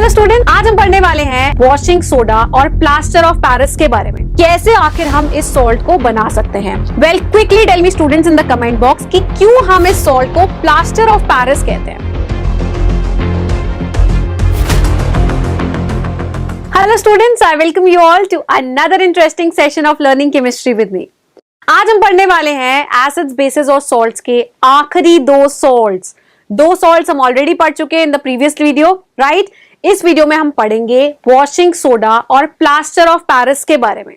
Hello student, आज हम पढ़ने वाले हैं वॉशिंग सोडा और प्लास्टर ऑफ पेरिस के बारे में। कैसे आखिर हम इस सॉल्ट को बना सकते हैं। Well, quickly tell me students in the comment box कि क्यों हम इस सॉल्ट को प्लास्टर ऑफ पेरिस कहते हैं। Hello students, I welcome you all to another interesting session of learning chemistry with me. आज हम पढ़ने वाले हैं एसिड्स, बेसिस और सॉल्ट्स के आखिरी दो सॉल्ट्स हम ऑलरेडी पढ़ चुके हैं in the previous video, right. इस वीडियो में हम पढ़ेंगे वॉशिंग सोडा और प्लास्टर ऑफ पेरिस के बारे में।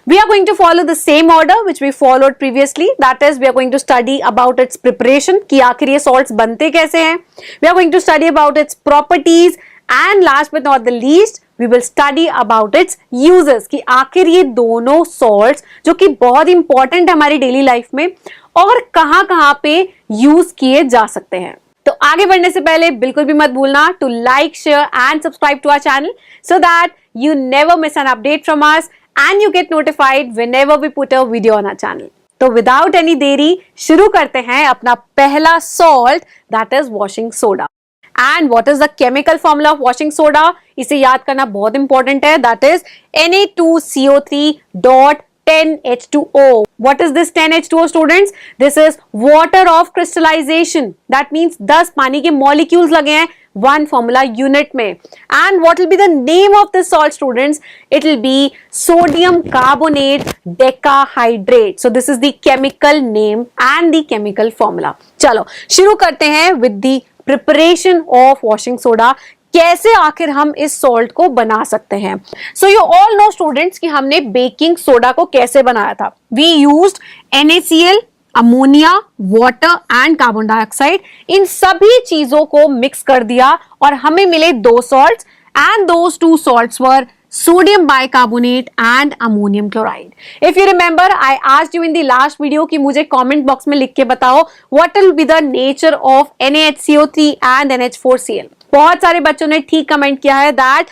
We are going to follow the same order which we followed previously. That is, we are going to study about its preparation, कि आखिर ये salts बनते कैसे हैं. We are going to study about its properties and last but not the least, we will study about its uses, कि आखिर ये दोनों salts जो कि बहुत important है हमारी daily life में और कहाँ पे use किए जा सकते हैं. तो आगे बढ़ने से पहले बिल्कुल भी मत भूलना to like, share and subscribe to our channel so that you never miss an update from us and you get notified whenever we put a video on our channel. तो विदाउट एनी देरी शुरू करते हैं अपना पहला salt, that is washing soda. And what is the chemical formula of washing soda, इसे याद करना बहुत इंपॉर्टेंट है। That is Na2CO3.10H2O. What is this 10H2O students? This is water of crystallization. That means 10 पानी के molecules लगे हैं 1 formula unit में. And what will be the name of this salt students? It will be sodium carbonate decahydrate. So this is the chemical name and the chemical formula. चलो शुरू करते हैं with the preparation of washing soda. कैसे आखिर हम इस salt को बना सकते हैं। So you all know students कि हमने बेकिंग सोडा को कैसे बनाया था। We used NaCl, ammonia, water and carbon dioxide. इन सभी चीजों को मिक्स कर दिया और हमें मिले 2 salts and those 2 salts were sodium bicarbonate and ammonium chloride. If you remember, I asked you in the last video कि मुझे कमेंट बॉक्स में लिख के बताओ what will be the nature of NaHCO3 and NH4Cl। बहुत सारे बच्चों ने ठीक कमेंट किया है that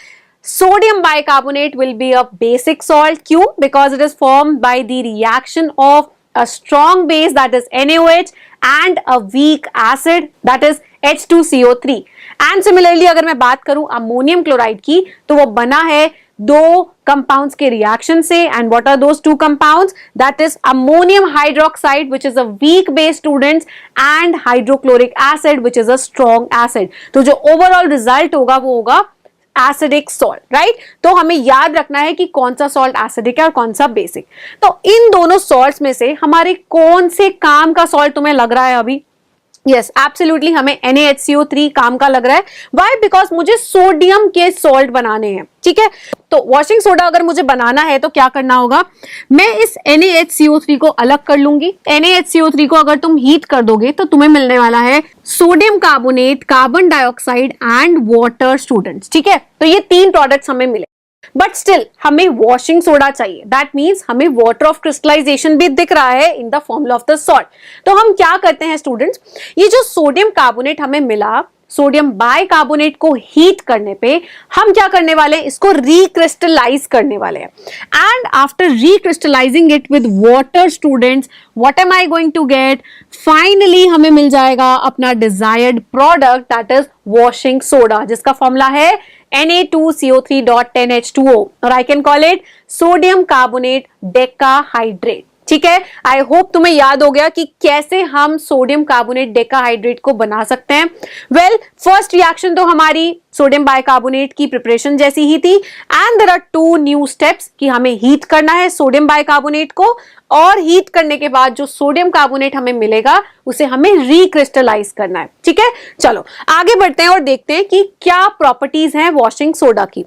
sodium bicarbonate will be a basic salt. क्यों? Because it is formed by the reaction of a strong base that is NaOH and a weak acid that is H2CO3. And similarly अगर मैं बात करूं ammonium chloride की तो वो बना है 2 compounds के reaction से। and what are those 2 compounds? That is ammonium hydroxide which is a weak base students and hydrochloric acid which is a strong acid. तो जो overall result होगा वो होगा एसिडिक सॉल्ट, राइट। तो हमें याद रखना है कि कौन सा सॉल्ट एसिडिक है और कौन सा बेसिक। तो इन दोनों सॉल्ट्स में से हमारे कौन से काम का सॉल्ट तुम्हें लग रहा है अभी? यस, एब्सोल्युटली हमें NaHCO3 काम का लग रहा है। व्हाई? बिकॉज मुझे सोडियम के सॉल्ट बनाने हैं, ठीक है। तो वॉशिंग सोडा अगर मुझे बनाना है तो क्या करना होगा, मैं इस NaHCO3 को अलग कर लूंगी। NaHCO3 को अगर तुम हीट कर दोगे तो तुम्हें मिलने वाला है sodium carbonate, carbon dioxide and water students, ठीक है। तो ये 3 प्रोडक्ट्स हमें मिले, बट स्टिल हमें वॉशिंग सोडा चाहिए। दैट मीन्स हमें वाटर ऑफ क्रिस्टलाइजेशन भी दिख रहा है in the formula of the salt. तो हम क्या करते हैं स्टूडेंट्स, ये जो सोडियम कार्बोनेट हमें मिला, सोडियम बाइकार्बोनेट को हीट करने पे हम क्या करने वाले हैं, इसको रिक्रिस्टलाइज करने वाले हैं। And after recrystallising it with water students, what am I going to get, finally हमें मिल जाएगा अपना desired product that is washing soda, जिसका फॉर्मूला है Na2CO3.10H2O और I can call it sodium carbonate decahydrate, ठीक है। आई होप तुम्हें याद हो गया कि कैसे हम सोडियम कार्बोनेट डेकाहाइड्रेट को बना सकते हैं। वेल, फर्स्ट रिएक्शन तो हमारी सोडियम बाइकार्बोनेट की प्रिपरेशन जैसी ही थी and there are 2 new steps कि हमें हीट करना है सोडियम बाइकार्बोनेट को और हीट करने के बाद जो सोडियम कार्बोनेट हमें मिलेगा उसे हमें रिक्रिस्टलाइज करना है, ठीक है। चलो आगे बढ़ते हैं और देखते हैं कि क्या प्रॉपर्टीज हैं वॉशिंग सोडा की।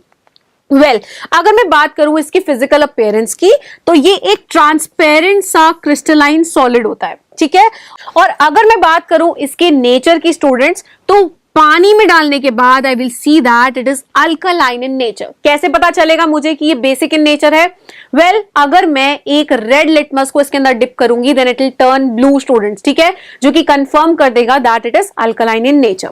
वेल, अगर मैं बात करूं इसकी फिजिकल अपीयरेंस की तो ये एक ट्रांसपेरेंट सा क्रिस्टलाइन सॉलिड होता है, ठीक है। और अगर मैं बात करूं इसके नेचर की स्टूडेंट्स, तो पानी में डालने के बाद I will see that it is alkaline in nature. कैसे पता चलेगा मुझे कि ये बेसिक इन नेचर है? वेल, अगर मैं एक रेड लिटमस को इसके अंदर डिप करूंगी then it will turn blue students, ठीक है, जो कि कंफर्म कर देगा that it is alkaline in nature.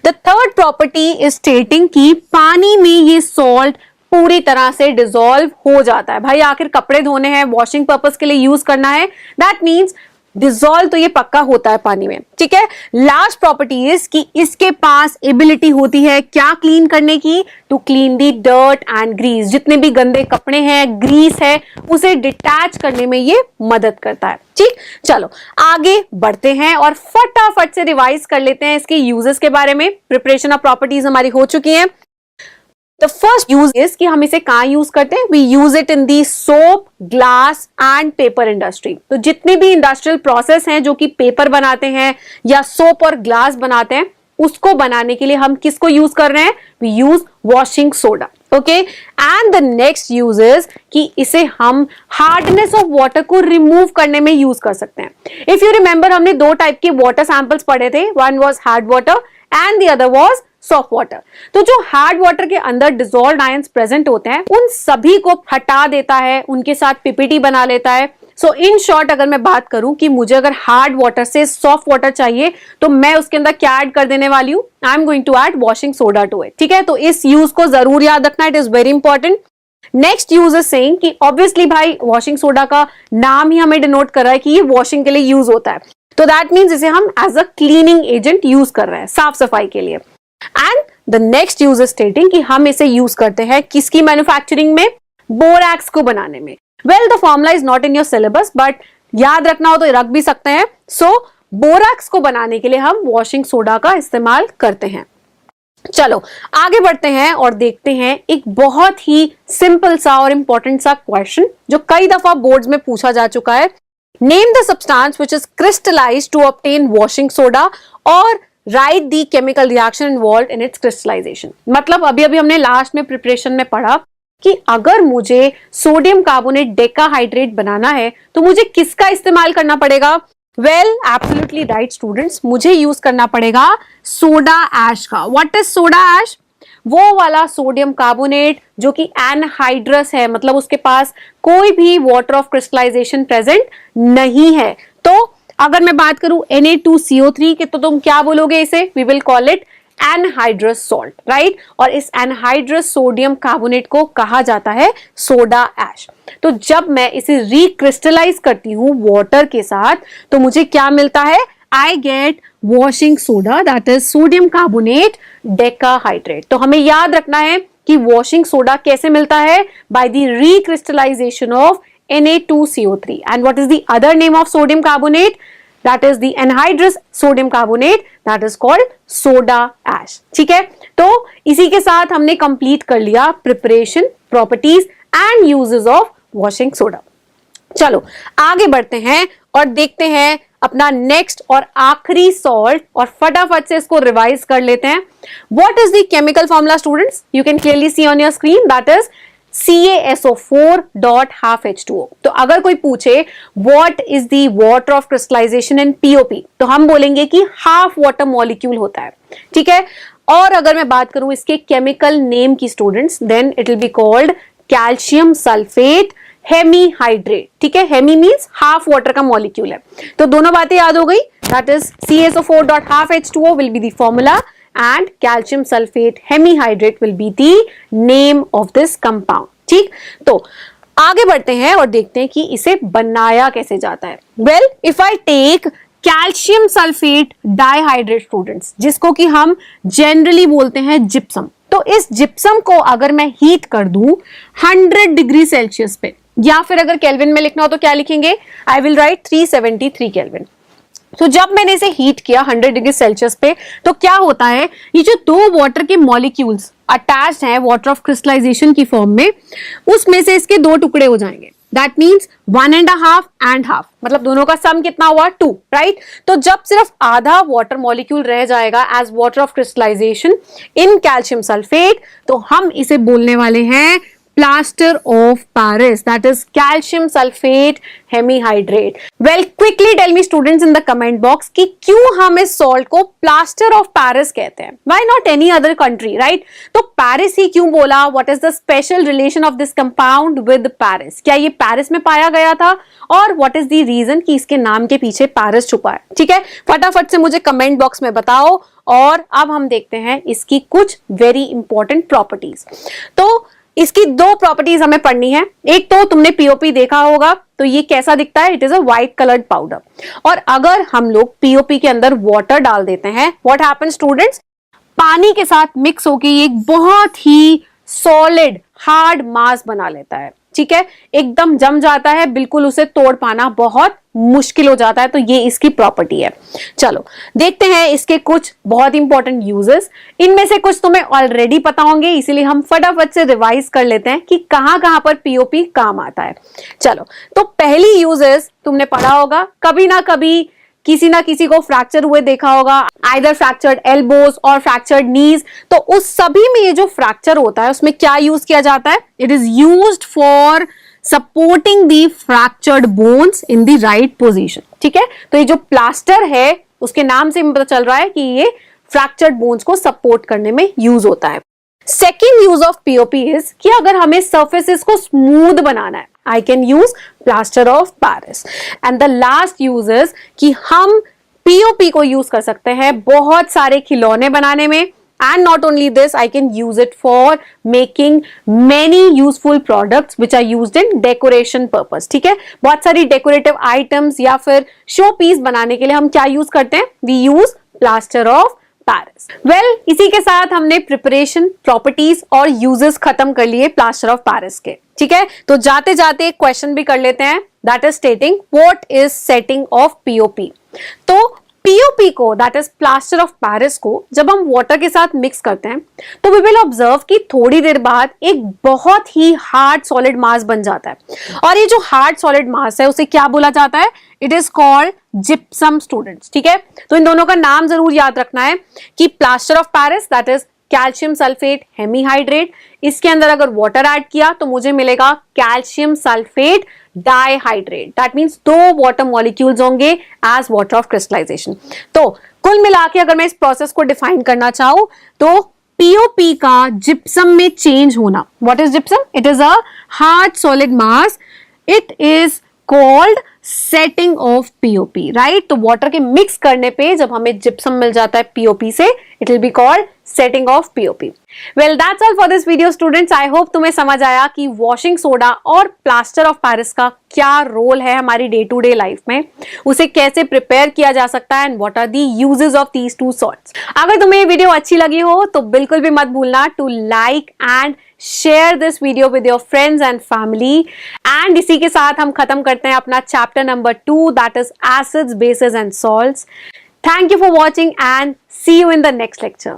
The third property is stating कि पानी में ये सॉल्ट पूरी तरह से डिसॉल्व हो जाता है। भाई आखिर कपड़े धोने हैं, वॉशिंग पर्पस के लिए यूज करना है, दैट मीन्स डिसॉल्व तो ये पक्का होता है पानी में, ठीक है। लास्ट प्रॉपर्टी इज कि इसके पास एबिलिटी होती है क्या क्लीन करने की, to clean the dirt and grease, जितने भी गंदे कपड़े हैं, ग्रीस है, उसे डिटैच करने में ये मदद करता है, ठीक। चलो आगे बढ़ते हैं और फटाफट से रिवाइज कर लेते हैं इसके यूजेस के बारे में। प्रिपरेशन ऑफ प्रॉपर्टीज हमारी हो चुकी है। The first use is कि हम इसे कहाँ यूज करते हैं, we use it in the soap, glass and paper industry। तो जितने भी इंडस्ट्रियल प्रोसेस हैं जो कि पेपर बनाते हैं या सोप और ग्लास बनाते हैं, उसको बनाने के लिए हम किसको यूज कर रहे हैं, we use washing soda, okay। and the next use is कि इसे हम हार्डनेस ऑफ वाटर को रिमूव करने में यूज कर सकते हैं। इफ यू रिमेंबर हमने दो टाइप के वाटर सैंपल्स पढ़े थे, one was hard water and the other was soft water. तो जो हार्ड वाटर के अंदर डिसॉल्व्ड आयंस प्रेजेंट होते हैं, उन सभी को हटा देता है, उनके साथ पीपीटी बना लेता है। सो इन शॉर्ट अगर मैं बात करूं कि मुझे अगर हार्ड वाटर से सॉफ्ट वाटर चाहिए तो मैं उसके अंदर क्या ऐड कर देने वाली हूं, I am going to add washing soda to it, ठीक है। तो इस यूज को जरूर याद रखना, it is very important. Next use is saying कि ऑब्वियसली भाई वॉशिंग सोडा का नाम ही हमें डिनोट कर रहा है कि ये वॉशिंग के लिए यूज होता है, तो दैट मीन्स इसे हम as a cleaning agent use कर रहे हैं, साफ सफाई के लिए। And the next use is stating कि हम इसे यूज करते हैं किसकी मैन्युफैक्चरिंग में, बोरैक्स को बनाने में। Well the formula is not in your syllabus, but याद रखना हो तो रख भी सकते हैं। सो बोरैक्स को बनाने के लिए हम वॉशिंग सोडा का इस्तेमाल करते हैं। चलो आगे बढ़ते हैं और देखते हैं एक बहुत ही सिंपल सा और इंपॉर्टेंट सा क्वेश्चन जो कई दफा बोर्ड्स में पूछा जा चुका है। Name the substance which is crystallised to obtain washing soda और write the chemical reaction involve in its crystallisation. मतलब अभी अभी हमने लास्ट में प्रिपरेशन में पढ़ा कि अगर मुझे सोडियम कार्बोनेट डेकाहाइड्रेट बनाना है तो मुझे किसका इस्तेमाल करना पड़ेगा। वेल एब्सोल्युटली राइट स्टूडेंट्स, मुझे यूज करना पड़ेगा सोडा ऐश का। What is soda ash? वो वाला सोडियम कार्बोनेट जो कि एनहाइड्रस है, मतलब उसके पास कोई भी वाटर ऑफ क्रिस्टलाइजेशन प्रेजेंट नहीं है। तो अगर मैं बात करूं Na2CO3 के, तो तुम क्या बोलोगे इसे, we will call it anhydrous salt, right. और इस एनहाइड्रस सोडियम कार्बोनेट को कहा जाता है सोडा ऐश। तो जब मैं इसे रिक्रिस्टलाइज करती हूं वाटर के साथ तो मुझे क्या मिलता है, I get washing soda, that is sodium carbonate decahydrate. तो हमें याद रखना है कि वॉशिंग सोडा कैसे मिलता है, by the recrystallisation of Na2CO3। and what is the other name of sodium carbonate? That is the anhydrous sodium carbonate, that is called soda ash। ठीक है, तो इसी के साथ हमने कंप्लीट कर लिया preparation, properties and uses of washing soda. चलो आगे बढ़ते हैं और देखते हैं अपना नेक्स्ट और आखिरी सॉल्ट, और फटाफट से इसको रिवाइज कर लेते हैं। What is the chemical formula students? You can clearly see on your screen, that is CaSO4.12H2O। तो अगर कोई पूछे what is the water of crystallization in POP, तो हम बोलेंगे कि हाफ वाटर मॉलिक्यूल होता है, ठीक है। और अगर मैं बात करूं इसके केमिकल नेम की students, then it will be called calcium sulphate hemihydrate, ठीक है। हेमी मींस हाफ वाटर का मॉलिक्यूल है। तो दोनों बातें याद हो गई, that is CaSO4.12H2O will be the formula and calcium sulfate hemihydrate will be the name of this compound, ठीक। तो आगे बढ़ते हैं और देखते हैं कि इसे बनाया कैसे जाता है। Well, if I take calcium sulfate dihydrate students, जिसको कि हम जनरली बोलते हैं जिप्सम, तो इस जिप्सम को अगर मैं हीट कर दूं 100 डिग्री सेल्सियस पे, या फिर अगर केल्विन में लिखना हो तो क्या लिखेंगे, आई विल राइट 373 केल्विन। तो जब मैंने इसे हीट किया 100 डिग्री सेल्सियस पे, तो क्या होता है, ये जो दो वाटर के मॉलिक्यूल्स अटैच्ड हैं वाटर ऑफ क्रिस्टलाइजेशन की फॉर्म में, उसमें से इसके दो टुकड़े हो जाएंगे। दैट मीन्स 1.5 and half, मतलब दोनों का सम कितना हुआ 2, राइट। तो जब सिर्फ आधा वाटर मॉलिक्यूल रह जाएगा as water of crystallization in calcium sulphate, तो हम इसे बोलने वाले हैं plaster of Paris, that is calcium sulfate hemihydrate। Well, quickly tell me students in the comment box कि क्यों हम इस salt को plaster of Paris कहते हैं? Why not any other country, right? तो Paris ही क्यों बोला? What is the special relation of this compound with Paris? क्या ये Paris में पाया गया था? और what is the reason कि इसके नाम के पीछे Paris छुपा है? ठीक है, फटाफट से मुझे comment box में बताओ। और अब हम देखते हैं इसकी कुछ very important properties। तो इसकी दो प्रॉपर्टीज हमें पढ़नी है। एक तो तुमने पीओपी देखा होगा, तो ये कैसा दिखता है, it is a white coloured powder. और अगर हम लोग पीओपी के अंदर वाटर डाल देते हैं, व्हाट हैपेंस स्टूडेंट्स, पानी के साथ मिक्स होकर ये एक बहुत ही सॉलिड हार्ड मास बना लेता है। ठीक है, एकदम जम जाता है, बिल्कुल उसे तोड़ पाना बहुत मुश्किल हो जाता है। तो ये इसकी प्रॉपर्टी है। चलो देखते हैं इसके कुछ बहुत इंपॉर्टेंट यूजेस। इनमें से कुछ तुम्हें ऑलरेडी पता होंगे, इसीलिए हम फटाफट से रिवाइज कर लेते हैं कि कहां कहां पर पीओपी काम आता है। चलो, तो पहली यूजेस तुमने पढ़ा होगा, कभी ना कभी किसी ना किसी को फ्रैक्चर हुए देखा होगा, आइदर फ्रैक्चर्ड एल्बोज और फ्रैक्चर्ड नीज। तो उस सभी में ये जो फ्रैक्चर होता है उसमें क्या यूज किया जाता है, it is used for supporting the fractured bones in the right position. ठीक है, तो ये जो प्लास्टर है उसके नाम से पता चल रहा है कि ये फ्रैक्चर्ड बोन्स को सपोर्ट करने में यूज होता है। Second use of POP is कि अगर हमें सर्फेसिस को स्मूथ बनाना है, I can use plaster of Paris. And the last use is कि हम पीओपी को यूज कर सकते हैं बहुत सारे खिलौने बनाने में। And not only this, I can use it for making many useful products which are used in decoration purpose. ठीक है, बहुत सारी decorative items या फिर शो पीस बनाने के लिए हम क्या यूज करते हैं, we use plaster of Paris. Well, इसी के साथ हमने प्रिपरेशन, प्रॉपर्टीज और यूजेस खत्म कर लिए प्लास्टर ऑफ पेरिस के। ठीक है, तो जाते जाते एक क्वेश्चन भी कर लेते हैं, that is स्टेटिंग what is setting of POP. तो पीओपी को, that is plaster of Paris को, जब हम वाटर के साथ मिक्स करते हैं तो वी विल ऑब्जर्व कि थोड़ी देर बाद एक बहुत ही हार्ड सॉलिड मास बन जाता है। और ये जो हार्ड सॉलिड मास है उसे क्या बोला जाता है, it is called gypsum students. ठीक है, तो इन दोनों का नाम जरूर याद रखना है कि plaster of Paris that is calcium sulphate hemihydrate, इसके अंदर अगर वाटर ऐड किया तो मुझे मिलेगा calcium sulphate dihydrate. That means दो वाटर मॉलिक्यूल्स होंगे एज वाटर ऑफ क्रिस्टलाइजेशन। तो कुल मिला के अगर मैं इस प्रोसेस को डिफाइन करना चाहूं तो पीओपी का जिप्सम में चेंज होना, what is gypsum, it is a hard solid mass, it is called setting of POP, right. तो वाटर के मिक्स करने पे जब हमें जिप्सम मिल जाता है पीओपी से, it will be called setting of POP. Well that's all for this video students. I hope तुम्हें समझ आया कि वॉशिंग सोडा और प्लास्टर ऑफ पेरिस का क्या रोल है हमारी डे टू डे लाइफ में, उसे कैसे प्रिपेयर किया जा सकता है and what are the uses of these two salts. अगर तुम्हें ये वीडियो अच्छी लगी हो तो बिल्कुल भी मत भूलना to like and share this video with your friends and family. And इसी के साथ हम खत्म करते हैं अपना chapter number 2, that is acids, bases and salts. Thank you for watching and see you in the next lecture.